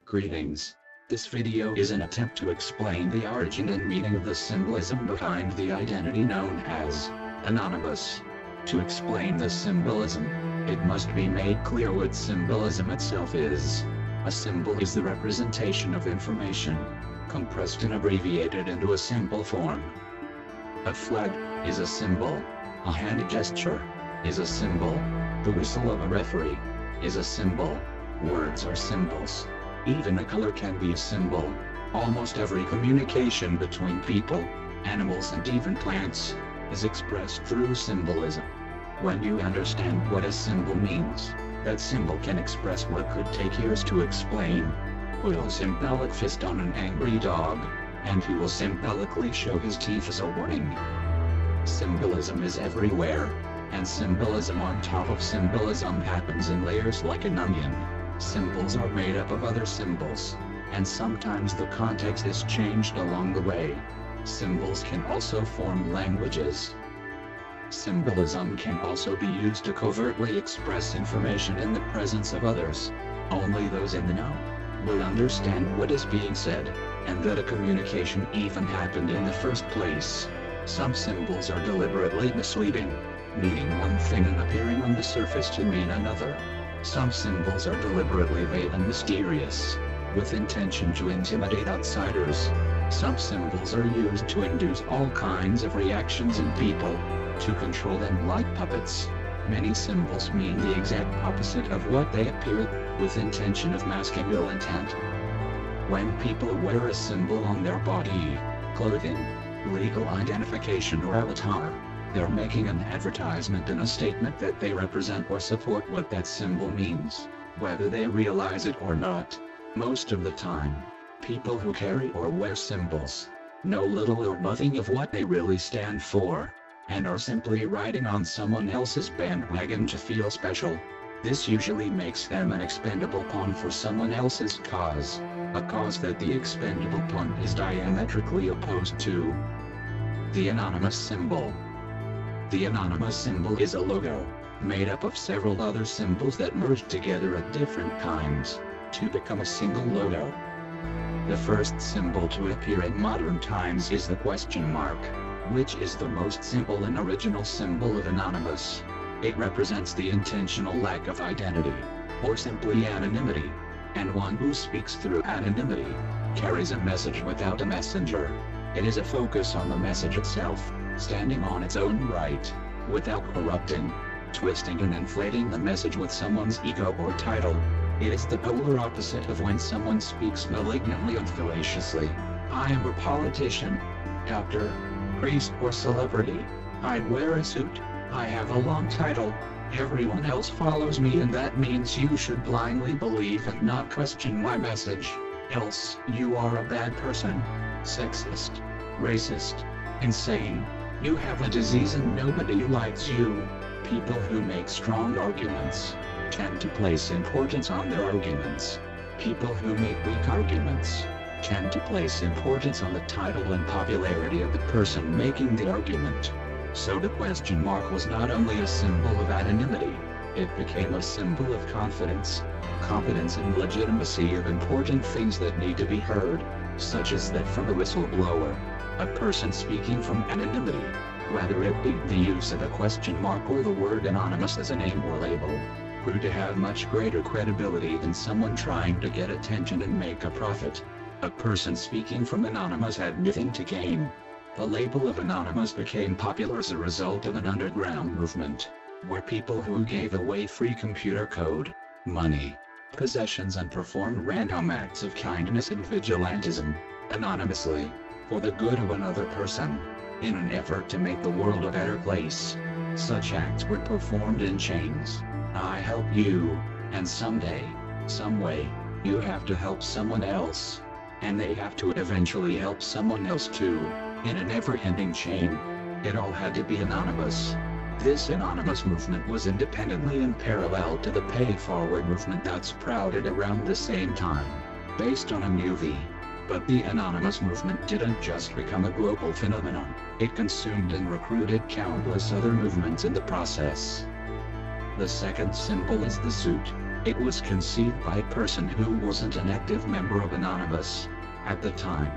Greetings. This video is an attempt to explain the origin and meaning of the symbolism behind the identity known as Anonymous. To explain the symbolism, it must be made clear what symbolism itself is. A symbol is the representation of information, compressed and abbreviated into a simple form. A flag is a symbol. A hand gesture is a symbol. The whistle of a referee is a symbol. Words are symbols. Even a color can be a symbol. Almost every communication between people, animals and even plants is expressed through symbolism. When you understand what a symbol means, that symbol can express what could take years to explain. Put a symbolic fist on an angry dog, and he will symbolically show his teeth as a warning. Symbolism is everywhere, and symbolism on top of symbolism happens in layers like an onion. Symbols are made up of other symbols, and sometimes the context is changed along the way. Symbols can also form languages. Symbolism can also be used to covertly express information in the presence of others. Only those in the know will understand what is being said, and that a communication even happened in the first place. Some symbols are deliberately misleading, meaning one thing and appearing on the surface to mean another. Some symbols are deliberately vague and mysterious, with intention to intimidate outsiders. Some symbols are used to induce all kinds of reactions in people, to control them like puppets. Many symbols mean the exact opposite of what they appear, with intention of masking ill intent. When people wear a symbol on their body, clothing, legal identification or avatar, they're making an advertisement and a statement that they represent or support what that symbol means, whether they realize it or not. Most of the time, people who carry or wear symbols know little or nothing of what they really stand for, and are simply riding on someone else's bandwagon to feel special. This usually makes them an expendable pawn for someone else's cause, a cause that the expendable pawn is diametrically opposed to. The anonymous symbol. The anonymous symbol is a logo, made up of several other symbols that merge together at different times, to become a single logo. The first symbol to appear in modern times is the question mark, which is the most simple and original symbol of anonymous. It represents the intentional lack of identity, or simply anonymity, and one who speaks through anonymity carries a message without a messenger. It is a focus on the message itself, standing on its own right, without corrupting, twisting and inflating the message with someone's ego or title. It is the polar opposite of when someone speaks malignantly and fallaciously. I am a politician, doctor, priest or celebrity. I wear a suit. I have a long title. Everyone else follows me, and that means you should blindly believe and not question my message. Else, you are a bad person. Sexist. Racist. Insane. You have a disease and nobody likes you. People who make strong arguments tend to place importance on their arguments. People who make weak arguments tend to place importance on the title and popularity of the person making the argument. So the question mark was not only a symbol of anonymity, it became a symbol of confidence, competence and legitimacy of important things that need to be heard, such as that from a whistleblower, a person speaking from anonymity, whether it be the use of a question mark or the word anonymous as a name or label, grew to have much greater credibility than someone trying to get attention and make a profit. A person speaking from anonymous had nothing to gain. The label of anonymous became popular as a result of an underground movement, where people who gave away free computer code, money, possessions and performed random acts of kindness and vigilantism, anonymously, for the good of another person, in an effort to make the world a better place. Such acts were performed in chains. I help you, and someday, some way, you have to help someone else. And they have to eventually help someone else too, in a never-ending chain. It all had to be anonymous. This anonymous movement was independently in parallel to the pay-forward movement that sprouted around the same time, based on a movie. But the anonymous movement didn't just become a global phenomenon, it consumed and recruited countless other movements in the process. The second symbol is the suit. It was conceived by a person who wasn't an active member of Anonymous at the time,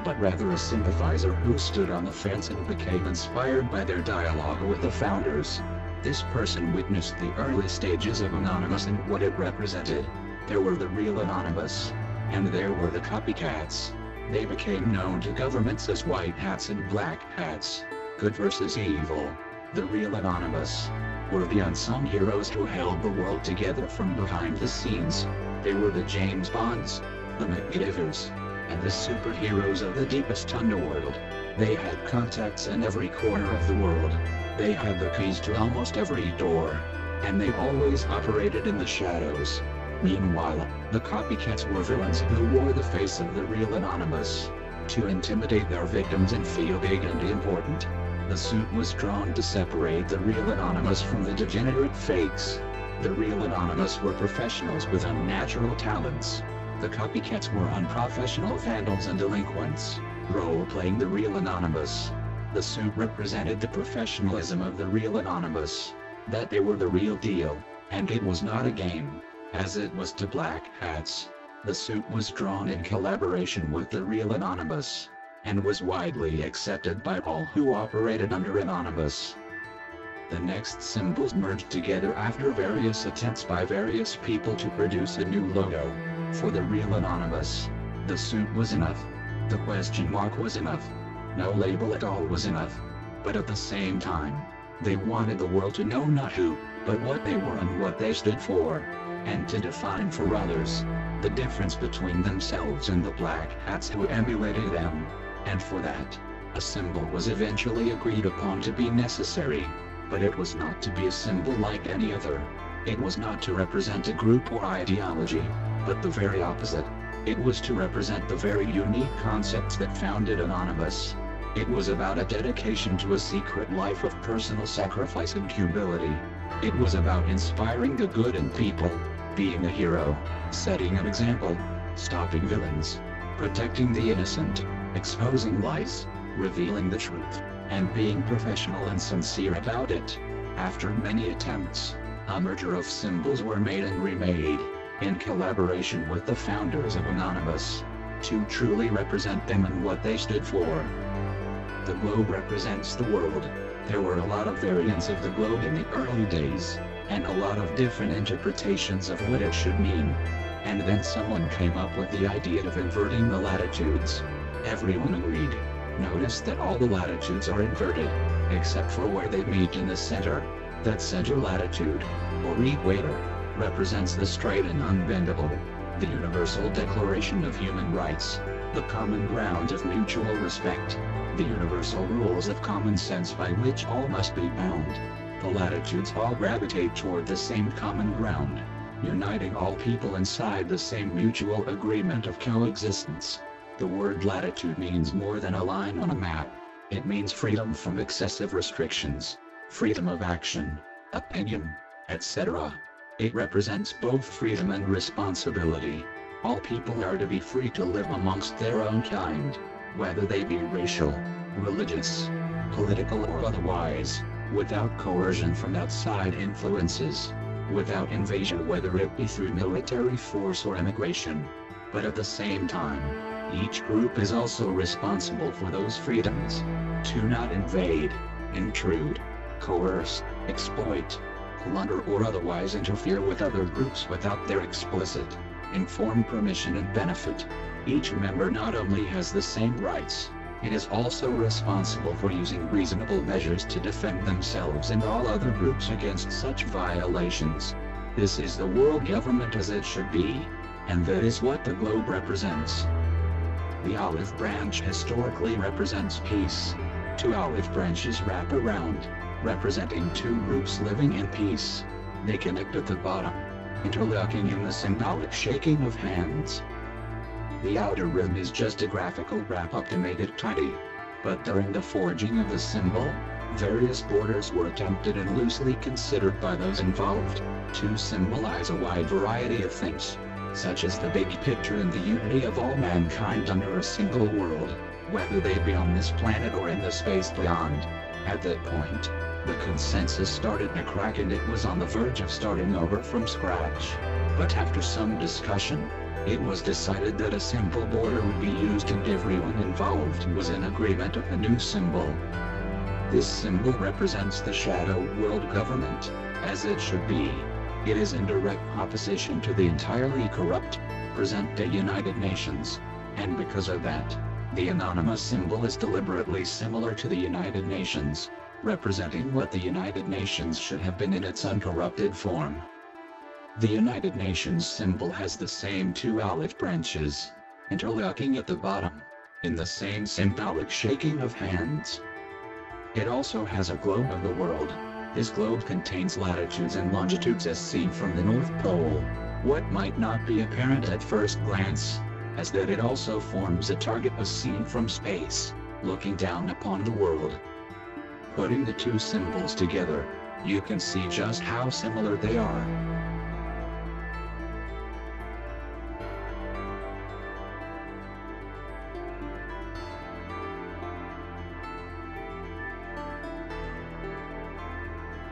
but rather a sympathizer who stood on the fence and became inspired by their dialogue with the founders. This person witnessed the early stages of Anonymous and what it represented. There were the real Anonymous, and there were the copycats. They became known to governments as white hats and black hats, good versus evil. The real Anonymous were the unsung heroes who held the world together from behind the scenes. They were the James Bonds, the MacGyvers, and the superheroes of the deepest underworld. They had contacts in every corner of the world. They had the keys to almost every door, and they always operated in the shadows. Meanwhile, the copycats were villains who wore the face of the real Anonymous to intimidate their victims and feel big and important. The suit was drawn to separate the real Anonymous from the degenerate fakes. The real Anonymous were professionals with unnatural talents. The copycats were unprofessional vandals and delinquents, role-playing the real Anonymous. The suit represented the professionalism of the real Anonymous, that they were the real deal, and it was not a game, as it was to black hats. The suit was drawn in collaboration with the real Anonymous, and was widely accepted by all who operated under Anonymous. The next symbols merged together after various attempts by various people to produce a new logo for the real Anonymous. The suit was enough. The question mark was enough. No label at all was enough. But at the same time, they wanted the world to know not who, but what they were and what they stood for, and to define for others the difference between themselves and the black hats who emulated them. And for that, a symbol was eventually agreed upon to be necessary. But it was not to be a symbol like any other. It was not to represent a group or ideology, but the very opposite. It was to represent the very unique concepts that founded Anonymous. It was about a dedication to a secret life of personal sacrifice and humility. It was about inspiring the good in people, being a hero, setting an example, stopping villains, protecting the innocent, exposing lies, revealing the truth, and being professional and sincere about it. After many attempts, a merger of symbols were made and remade, in collaboration with the founders of Anonymous, to truly represent them and what they stood for. The globe represents the world. There were a lot of variants of the globe in the early days, and a lot of different interpretations of what it should mean. And then someone came up with the idea of inverting the latitudes. Everyone agreed. Notice that all the latitudes are inverted, except for where they meet in the center. That center latitude, or equator, represents the straight and unbendable, the universal declaration of human rights, the common ground of mutual respect, the universal rules of common sense by which all must be bound. The latitudes all gravitate toward the same common ground, uniting all people inside the same mutual agreement of coexistence. The word latitude means more than a line on a map. It means freedom from excessive restrictions, freedom of action, opinion, etc. It represents both freedom and responsibility. All people are to be free to live amongst their own kind, whether they be racial, religious, political or otherwise, without coercion from outside influences, without invasion whether it be through military force or immigration. But at the same time, each group is also responsible for those freedoms, to not invade, intrude, coerce, exploit, plunder or otherwise interfere with other groups without their explicit, informed permission and benefit. Each member not only has the same rights, it is also responsible for using reasonable measures to defend themselves and all other groups against such violations. This is the world government as it should be, and that is what the globe represents. The olive branch historically represents peace. Two olive branches wrap around, representing two groups living in peace. They connect at the bottom, interlocking in the symbolic shaking of hands. The outer rim is just a graphical wrap-up to make it tidy. But during the forging of the symbol, various borders were attempted and loosely considered by those involved, to symbolize a wide variety of things, such as the big picture and the unity of all mankind under a single world, whether they be on this planet or in the space beyond. At that point, the consensus started to crack and it was on the verge of starting over from scratch. But after some discussion, it was decided that a simple border would be used and everyone involved was in agreement of a new symbol. This symbol represents the shadow world government, as it should be. It is in direct opposition to the entirely corrupt, present-day United Nations, and because of that, the anonymous symbol is deliberately similar to the United Nations, representing what the United Nations should have been in its uncorrupted form. The United Nations symbol has the same two olive branches, interlocking at the bottom, in the same symbolic shaking of hands. It also has a globe of the world. This globe contains latitudes and longitudes as seen from the North Pole. What might not be apparent at first glance, as that it also forms a target as seen from space, looking down upon the world. Putting the two symbols together, you can see just how similar they are.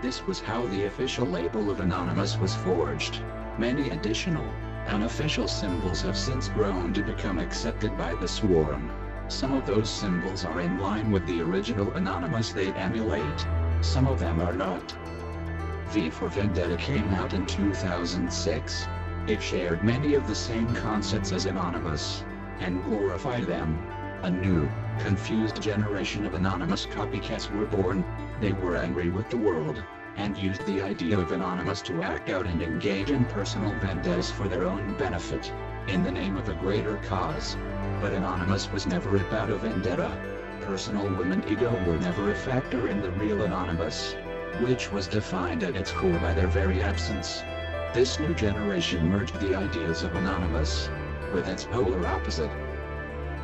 This was how the official label of Anonymous was forged. Many additional, unofficial symbols have since grown to become accepted by the swarm. Some of those symbols are in line with the original Anonymous they emulate. Some of them are not. V for Vendetta came out in 2006. It shared many of the same concepts as Anonymous, and glorified them. A new, confused generation of Anonymous copycats were born. They were angry with the world, and used the idea of Anonymous to act out and engage in personal vendettas for their own benefit, in the name of a greater cause. But Anonymous was never about a vendetta. Personal women ego were never a factor in the real Anonymous, which was defined at its core by their very absence. This new generation merged the ideas of Anonymous with its polar opposite.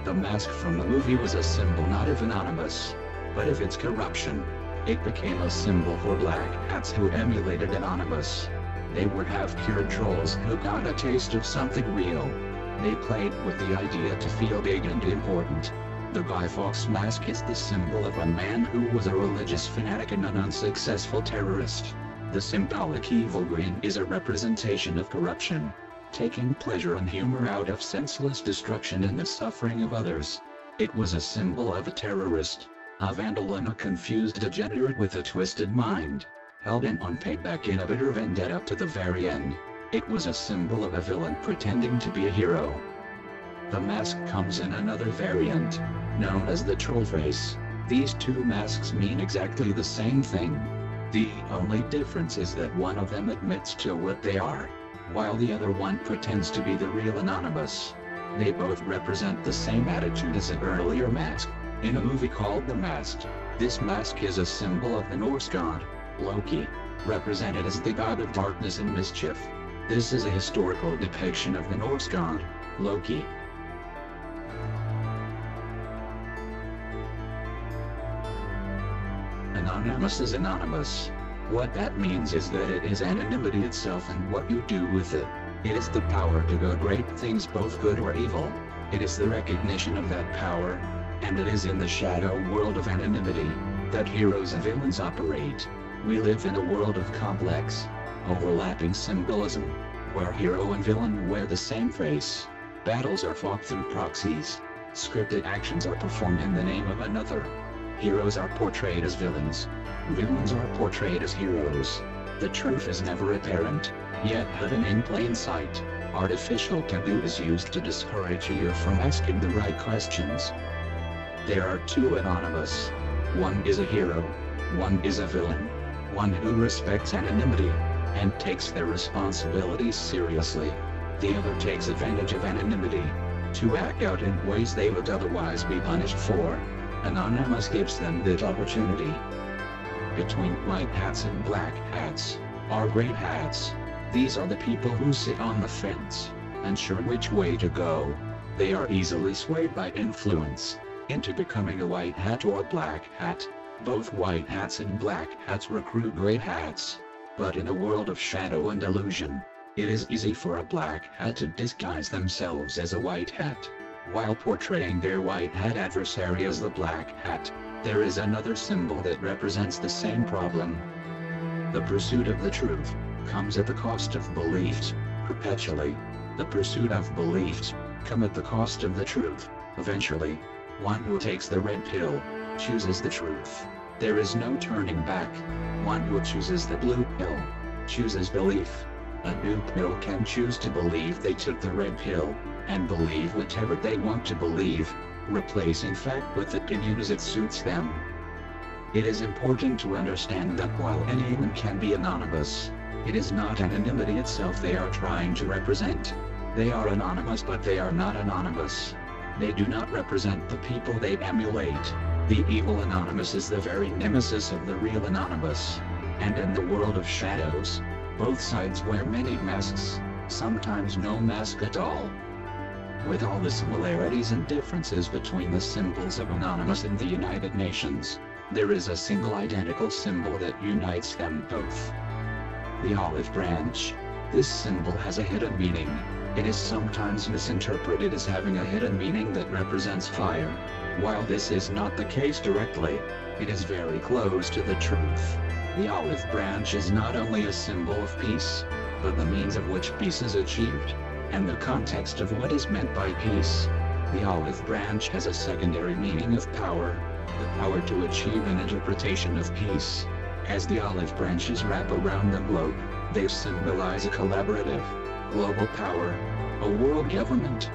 The mask from the movie was a symbol not of Anonymous, but of its corruption. It became a symbol for black hats who emulated Anonymous. They were half-cured trolls who got a taste of something real. They played with the idea to feel big and important. The Guy Fawkes mask is the symbol of a man who was a religious fanatic and an unsuccessful terrorist. The symbolic evil grin is a representation of corruption, taking pleasure and humor out of senseless destruction and the suffering of others. It was a symbol of a terrorist, a vandal and a confused degenerate with a twisted mind, hell-bent on payback in a bitter vendetta to the very end. It was a symbol of a villain pretending to be a hero. The mask comes in another variant, known as the troll face. These two masks mean exactly the same thing. The only difference is that one of them admits to what they are, while the other one pretends to be the real Anonymous. They both represent the same attitude as an earlier mask. In a movie called The Mask, this mask is a symbol of the Norse god, Loki, represented as the god of darkness and mischief. This is a historical depiction of the Norse god, Loki. Anonymous is anonymous. What that means is that it is anonymity itself and what you do with it. It is the power to do great things, both good or evil. It is the recognition of that power, and it is in the shadow world of anonymity that heroes and villains operate. We live in a world of complex, overlapping symbolism, where hero and villain wear the same face. Battles are fought through proxies. Scripted actions are performed in the name of another. Heroes are portrayed as villains. Villains are portrayed as heroes. The truth is never apparent, yet hidden in plain sight. Artificial taboo is used to discourage you from asking the right questions. There are two Anonymous. One is a hero, one is a villain. One who respects anonymity, and takes their responsibilities seriously. The other takes advantage of anonymity, to act out in ways they would otherwise be punished for. Anonymous gives them that opportunity. Between white hats and black hats, are gray hats. These are the people who sit on the fence, unsure which way to go. They are easily swayed by influence, into becoming a white hat or a black hat. Both white hats and black hats recruit gray hats. But in a world of shadow and illusion, it is easy for a black hat to disguise themselves as a white hat, while portraying their white hat adversary as the black hat. There is another symbol that represents the same problem. The pursuit of the truth comes at the cost of beliefs. perpetually. The pursuit of beliefs come at the cost of the truth. Eventually, one who takes the red pill chooses the truth. There is no turning back. One who chooses the blue pill chooses belief. A new pill can choose to believe they took the red pill, and believe whatever they want to believe, replacing fact with opinion as it suits them. It is important to understand that while anyone can be anonymous, it is not anonymity itself they are trying to represent. They are anonymous, but they are not anonymous. They do not represent the people they emulate. The evil anonymous is the very nemesis of the real anonymous. And in the world of shadows, both sides wear many masks, sometimes no mask at all. With all the similarities and differences between the symbols of Anonymous and the United Nations, there is a single identical symbol that unites them both. The olive branch. This symbol has a hidden meaning. It is sometimes misinterpreted as having a hidden meaning that represents fire. While this is not the case directly, it is very close to the truth. The olive branch is not only a symbol of peace, but the means of which peace is achieved, and the context of what is meant by peace. The olive branch has a secondary meaning of power, the power to achieve an interpretation of peace. As the olive branches wrap around the globe, they symbolize a collaborative, global power, a world government.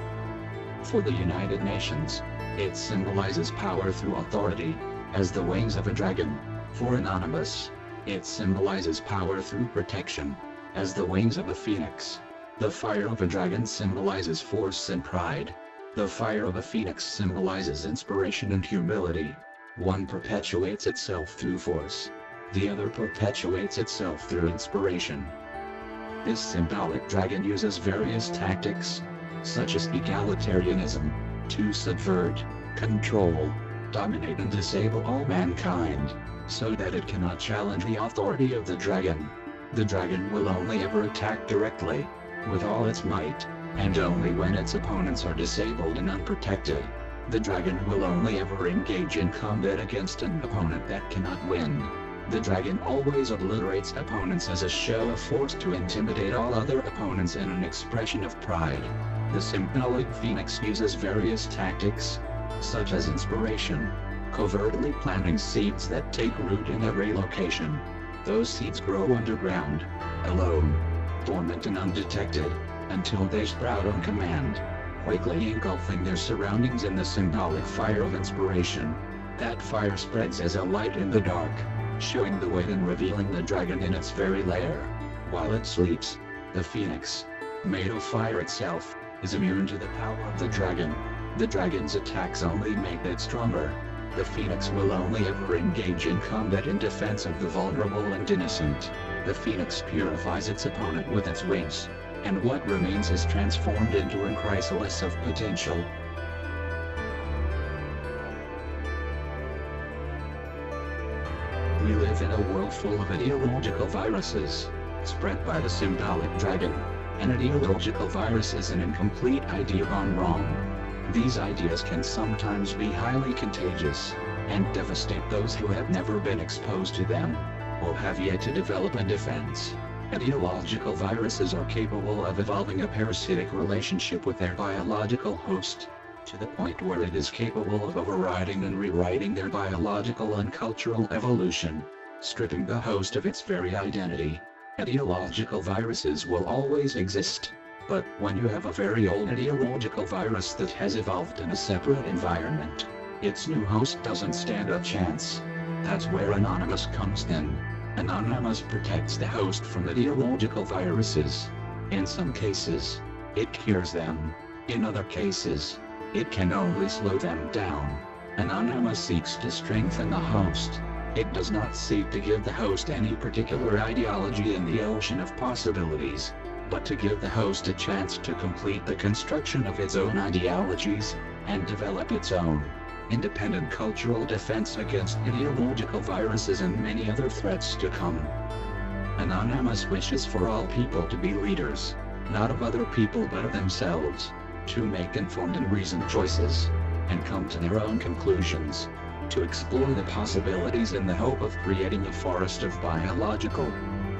For the United Nations, it symbolizes power through authority, as the wings of a dragon. For Anonymous, it symbolizes power through protection, as the wings of a phoenix. The fire of a dragon symbolizes force and pride. The fire of a phoenix symbolizes inspiration and humility. One perpetuates itself through force. The other perpetuates itself through inspiration. This symbolic dragon uses various tactics, such as egalitarianism, to subvert, control, dominate and disable all mankind, so that it cannot challenge the authority of the dragon. The dragon will only ever attack directly, with all its might, and only when its opponents are disabled and unprotected. The dragon will only ever engage in combat against an opponent that cannot win. The dragon always obliterates opponents as a show of force to intimidate all other opponents and an expression of pride. The symbolic phoenix uses various tactics, such as inspiration, covertly planting seeds that take root in every location. Those seeds grow underground, alone, dormant and undetected, until they sprout on command, quickly engulfing their surroundings in the symbolic fire of inspiration. That fire spreads as a light in the dark, showing the way and revealing the dragon in its very lair. While it sleeps, the phoenix, made of fire itself, is immune to the power of the dragon. The dragon's attacks only make it stronger. The phoenix will only ever engage in combat in defense of the vulnerable and innocent. The phoenix purifies its opponent with its wings, and what remains is transformed into a chrysalis of potential. We live in a world full of ideological viruses, spread by the symbolic dragon. An ideological virus is an incomplete idea gone wrong. These ideas can sometimes be highly contagious, and devastate those who have never been exposed to them, or have yet to develop a defense. Ideological viruses are capable of evolving a parasitic relationship with their biological host, to the point where it is capable of overriding and rewriting their biological and cultural evolution, stripping the host of its very identity. Ideological viruses will always exist, but when you have a very old ideological virus that has evolved in a separate environment, its new host doesn't stand a chance. That's where Anonymous comes in. Anonymous protects the host from ideological viruses. In some cases, it cures them. In other cases, it can only slow them down. Anonymous seeks to strengthen the host. It does not seek to give the host any particular ideology in the ocean of possibilities, but to give the host a chance to complete the construction of its own ideologies, and develop its own independent cultural defense against ideological viruses and many other threats to come. Anonymous wishes for all people to be leaders, not of other people but of themselves, to make informed and reasoned choices, and come to their own conclusions, to explore the possibilities in the hope of creating a forest of biological,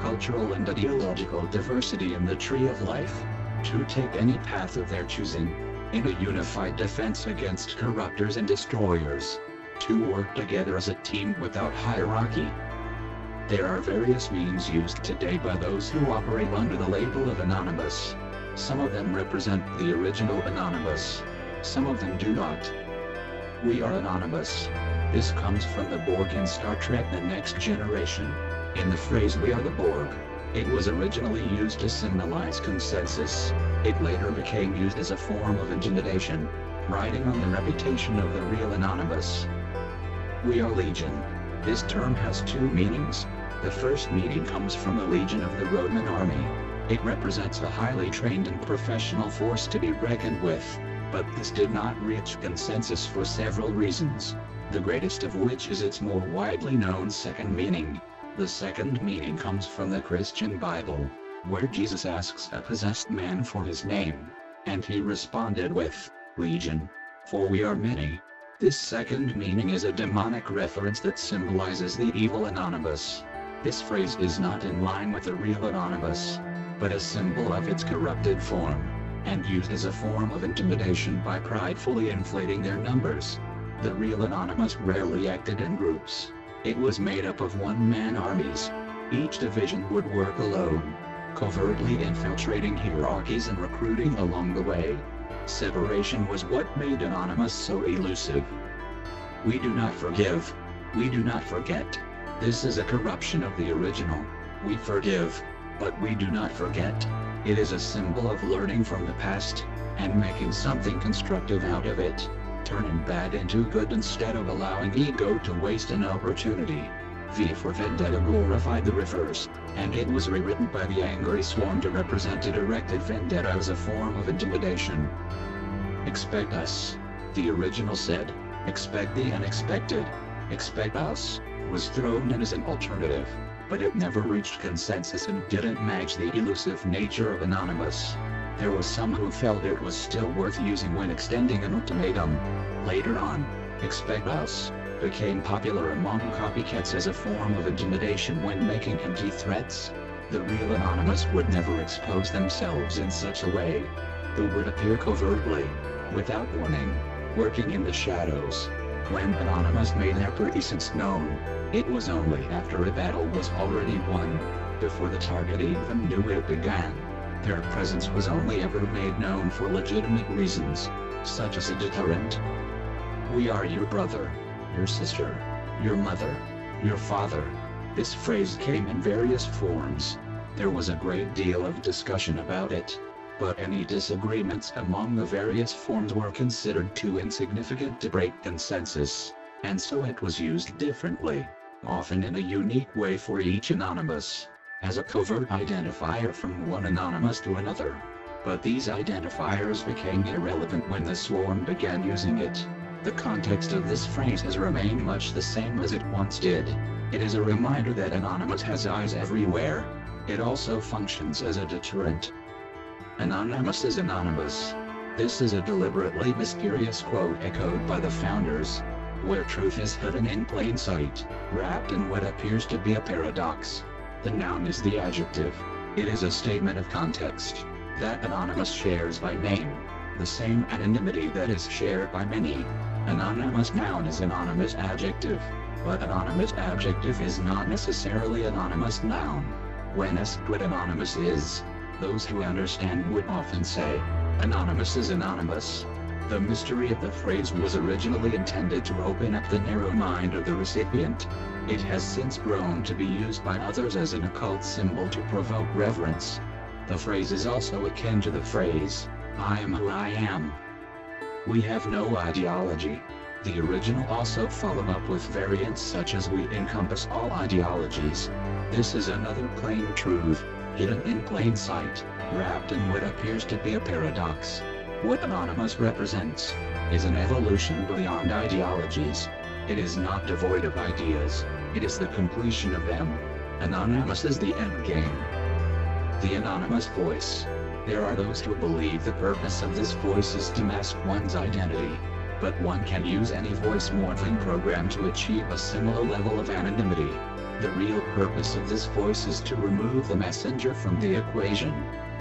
cultural and ideological diversity in the tree of life, to take any path of their choosing, in a unified defense against corruptors and destroyers, to work together as a team without hierarchy. There are various means used today by those who operate under the label of Anonymous. Some of them represent the original Anonymous. Some of them do not. We are Anonymous. This comes from the Borg in Star Trek The Next Generation. In the phrase "we are the Borg," it was originally used to symbolize consensus. It later became used as a form of intimidation, riding on the reputation of the real Anonymous. We are Legion. This term has two meanings. The first meaning comes from the Legion of the Roman army. It represents a highly trained and professional force to be reckoned with, but this did not reach consensus for several reasons, the greatest of which is its more widely known second meaning. The second meaning comes from the Christian Bible, where Jesus asks a possessed man for his name, and he responded with, "Legion, for we are many." This second meaning is a demonic reference that symbolizes the evil Anonymous. This phrase is not in line with the real Anonymous, but a symbol of its corrupted form, and used as a form of intimidation by pridefully inflating their numbers. The real Anonymous rarely acted in groups. It was made up of one-man armies. Each division would work alone, covertly infiltrating hierarchies and recruiting along the way. Separation was what made Anonymous so elusive. We do not forgive. We do not forget. This is a corruption of the original. We forgive, but we do not forget. It is a symbol of learning from the past, and making something constructive out of it, turning bad into good instead of allowing ego to waste an opportunity. V for Vendetta glorified the reverse, and it was rewritten by the angry swarm to represent a directed vendetta as a form of intimidation. Expect us. The original said, "Expect the unexpected. Expect us," was thrown in as an alternative, but it never reached consensus and didn't match the elusive nature of Anonymous. There were some who felt it was still worth using when extending an ultimatum. Later on, "Expect us" became popular among copycats as a form of intimidation when making empty threats. The real Anonymous would never expose themselves in such a way. They would appear covertly, without warning, working in the shadows. When Anonymous made their presence known, it was only after a battle was already won, before the target even knew it began. Their presence was only ever made known for legitimate reasons, such as a deterrent. We are your brother, your sister, your mother, your father. This phrase came in various forms. There was a great deal of discussion about it, but any disagreements among the various forms were considered too insignificant to break consensus, and so it was used differently, often in a unique way for each Anonymous, as a covert identifier from one Anonymous to another. But these identifiers became irrelevant when the swarm began using it. The context of this phrase has remained much the same as it once did. It is a reminder that Anonymous has eyes everywhere. It also functions as a deterrent. Anonymous is anonymous. This is a deliberately mysterious quote echoed by the founders, where truth is hidden in plain sight, wrapped in what appears to be a paradox. The noun is the adjective. It is a statement of context, that Anonymous shares by name, the same anonymity that is shared by many. Anonymous noun is anonymous adjective, but anonymous adjective is not necessarily anonymous noun. When asked what anonymous is, those who understand would often say, "Anonymous is anonymous." The mystery of the phrase was originally intended to open up the narrow mind of the recipient. It has since grown to be used by others as an occult symbol to provoke reverence. The phrase is also akin to the phrase, "I am who I am." We have no ideology. The original also followed up with variants such as "we encompass all ideologies." This is another plain truth, hidden in plain sight, wrapped in what appears to be a paradox. What Anonymous represents is an evolution beyond ideologies. It is not devoid of ideas, it is the completion of them. Anonymous is the end game. The anonymous voice. There are those who believe the purpose of this voice is to mask one's identity. But one can use any voice morphing program to achieve a similar level of anonymity. The real purpose of this voice is to remove the messenger from the equation.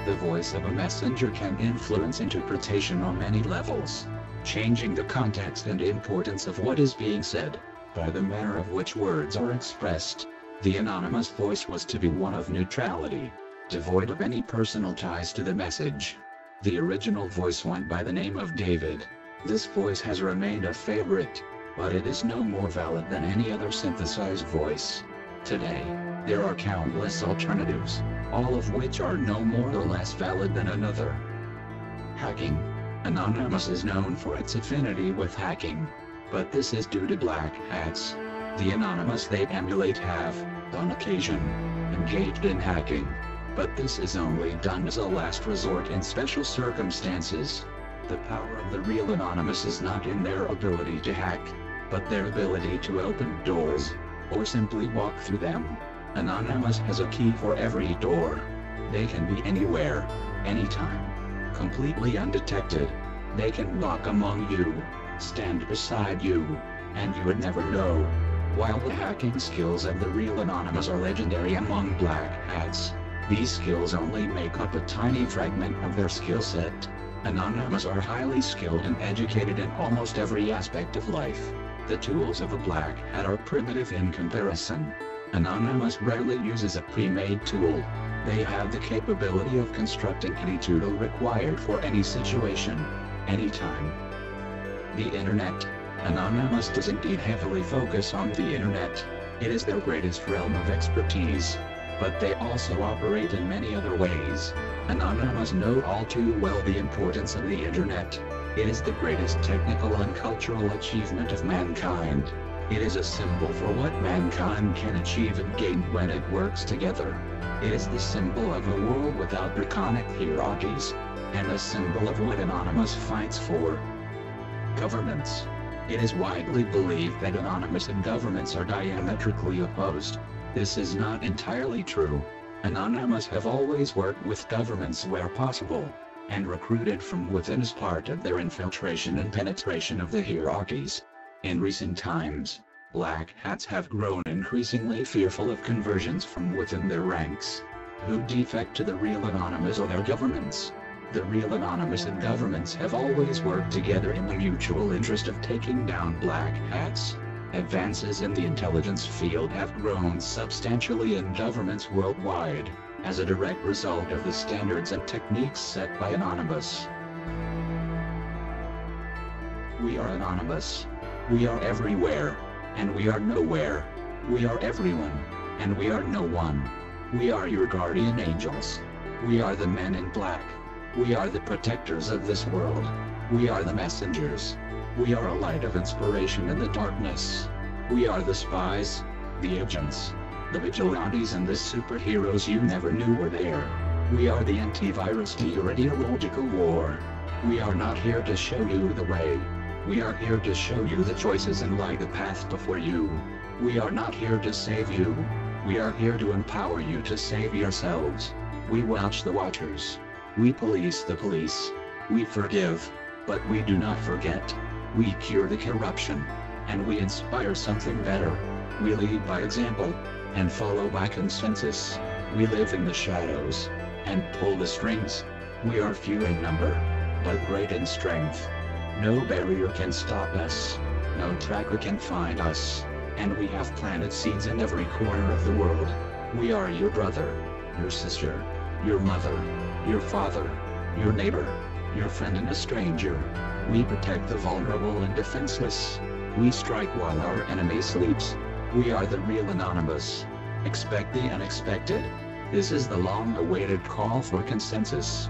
The voice of a messenger can influence interpretation on many levels, changing the context and importance of what is being said, by the manner of which words are expressed. The anonymous voice was to be one of neutrality, devoid of any personal ties to the message. The original voice went by the name of David. This voice has remained a favorite, but it is no more valid than any other synthesized voice. Today, there are countless alternatives, all of which are no more or less valid than another. Hacking. Anonymous is known for its affinity with hacking, but this is due to black hats. The anonymous they emulate have, on occasion, engaged in hacking, but this is only done as a last resort in special circumstances. The power of the real anonymous is not in their ability to hack, but their ability to open doors, or simply walk through them. Anonymous has a key for every door. They can be anywhere, anytime, completely undetected. They can walk among you, stand beside you, and you would never know. While the hacking skills of the real anonymous are legendary among black hats, these skills only make up a tiny fragment of their skill set. Anonymous are highly skilled and educated in almost every aspect of life. The tools of a black hat are primitive in comparison. Anonymous rarely uses a pre-made tool. They have the capability of constructing any tool required for any situation, anytime. The Internet. Anonymous does indeed heavily focus on the Internet. It is their greatest realm of expertise. But they also operate in many other ways. Anonymous know all too well the importance of the Internet. It is the greatest technical and cultural achievement of mankind. It is a symbol for what mankind can achieve and gain when it works together. It is the symbol of a world without draconic hierarchies, and a symbol of what Anonymous fights for. Governments. It is widely believed that Anonymous and governments are diametrically opposed. This is not entirely true. Anonymous have always worked with governments where possible, and recruited from within as part of their infiltration and penetration of the hierarchies. In recent times, black hats have grown increasingly fearful of conversions from within their ranks, who defect to the real Anonymous or their governments. The real Anonymous and governments have always worked together in the mutual interest of taking down black hats. Advances in the intelligence field have grown substantially in governments worldwide, as a direct result of the standards and techniques set by Anonymous. We are Anonymous. We are everywhere, and we are nowhere. We are everyone, and we are no one. We are your guardian angels. We are the men in black. We are the protectors of this world. We are the messengers. We are a light of inspiration in the darkness. We are the spies, the agents, the vigilantes and the superheroes you never knew were there. We are the antivirus to your ideological war. We are not here to show you the way. We are here to show you the choices and light the path before you. We are not here to save you. We are here to empower you to save yourselves. We watch the watchers. We police the police. We forgive, but we do not forget. We cure the corruption, and we inspire something better. We lead by example, and follow by consensus. We live in the shadows, and pull the strings. We are few in number, but great in strength. No barrier can stop us. No tracker can find us. And we have planted seeds in every corner of the world. We are your brother, your sister, your mother, your father, your neighbor, your friend and a stranger. We protect the vulnerable and defenseless. We strike while our enemy sleeps. We are the real Anonymous. Expect the unexpected. This is the long-awaited call for consensus.